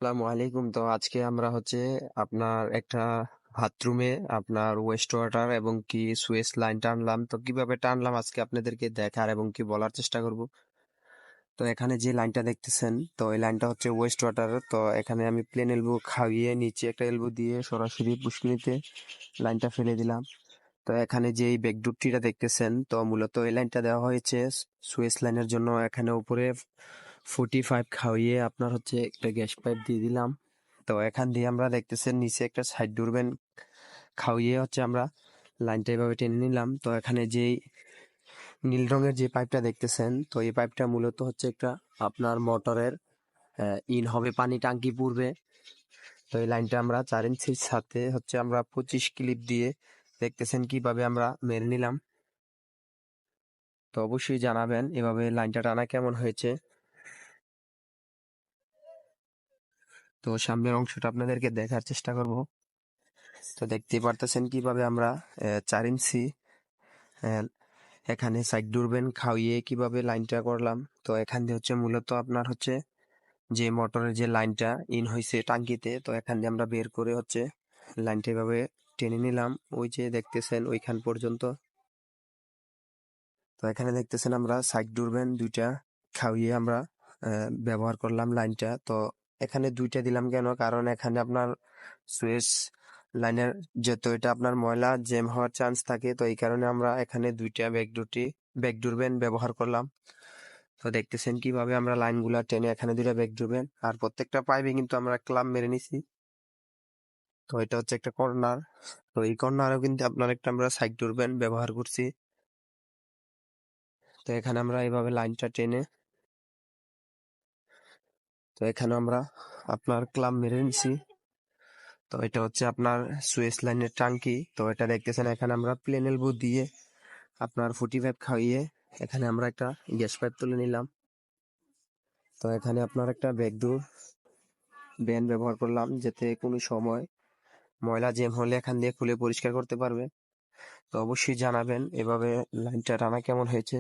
আসসালামু আলাইকুম। তো আজকে আমরা আপনার একটা বাথরুমে আপনার ওয়েস্ট ওয়াটার এবং কি সুয়েজ লাইন টানলাম। তো কিভাবে টানলাম আজকে আপনাদেরকে দেখার এবং কি বলার চেষ্টা করব। তো এখানে যে লাইনটা দেখতেছেন, তো এই লাইনটা হচ্ছে ওয়েস্ট ওয়াটার। তো এখানে আমি প্লেন এলবো খাইয়ে নিচে একটা এলবো দিয়ে সরাসরি পুষ্করিতে লাইনটা ফেলে দিলাম। তো এখানে যে এই ব্যাকডুপটিটা দেখতেছেন, তো মূলত এই লাইনটা দেওয়া হয়েছে সুয়েজ লাইনের জন্য। এখানে উপরে 45 খাওয়িয়ে আপনার একটা গ্যাস পাইপ দিয়ে দিলাম। তো এখান দিয়ে আমরা দেখতেছেন নিচে একটা সাইড ডোরবেন খাওয়িয়ে আমরা লাইনটা এভাবে টেনে নিলাম। তো এখানে যেই নীল রঙের যে পাইপটা দেখতেছেন, তো এই পাইপটা মূলত একটা আপনার মোটরের ইন হবে, পানি টাঙ্কি পূর্বে। তো এই লাইনটা আমরা 4 ইঞ্চির সাথে আমরা 25 ক্লিপ দিয়ে দেখতেছেন কিভাবে আমরা মেরে নিলাম। তো অবশ্যই জানাবেন এভাবে লাইনটা টানা কেমন হয়েছে। তো সামনের অংশটা আপনাদেরকে দেখার চেষ্টা করব। তো দেখতেই পারতেছেন কিভাবে আমরা 4 ইঞ্চি আহ, এখানে সাইড ডোরবেন খাওয়িয়ে কিভাবে লাইনটা করলাম। তো এখান দিয়ে মূলত আপনার যে মোটরের যে লাইনটা ইন হয়েছে টাঙ্কিতে, তো এখান দিয়ে আমরা বের করে লাইনটা এভাবে টেনে নিলাম ওই যে দেখতেছেন ওইখান পর্যন্ত। তো এখানে দেখতেছেন আমরা সাইড ডোরবেন দুইটা খাওয়িয়ে আমরা ব্যবহার করলাম লাইনটা। তো এখানে দুইটা দিলাম কেন, কারণ এখানে আপনার সুয়েজ লাইনের যেহেতু এটা আপনার ময়লা জ্যাম হওয়ার চান্স থাকে, তো এই কারণে আমরা এখানে দুইটা ব্যাক ডোরবেন ব্যবহার করলাম। তো দেখতেছেন কিভাবে আমরা লাইনগুলা টেনে এখানে দুইটা ব্যাক ডোরবেন, আর প্রত্যেকটা পাইপে কিন্তু আমরা ক্লাম মেরে নিছি। তো এটা একটা কর্নার। তো এই কর্নারেও কিন্তু আপনার একটা আমরা সাইড ডোরবেন ব্যবহার করছি। তো এখানে আমরা এইভাবে লাইনটা টেনে, তো এখানে আমরা আপনার ক্লাম মেরে নিছি। তো এটা আপনার সুয়েজ লাইনের টাঙ্কি। তো এটা দেখতেছেন এখানে আমরা প্লেন এলবো দিয়ে আপনার 45 খাইয়ে এখানে আমরা একটা গ্যাস পাইপ তুলে নিলাম। তো এখানে আপনার একটা ব্যাকডোর ব্যান ব্যবহার করলাম, যাতে কোনো সময় ময়লা জ্যাম হলে এখান দিয়ে খুলে পরিষ্কার করতে পারবে। তো অবশ্যই জানাবেন এভাবে লাইনটা টানা কেমন হয়েছে।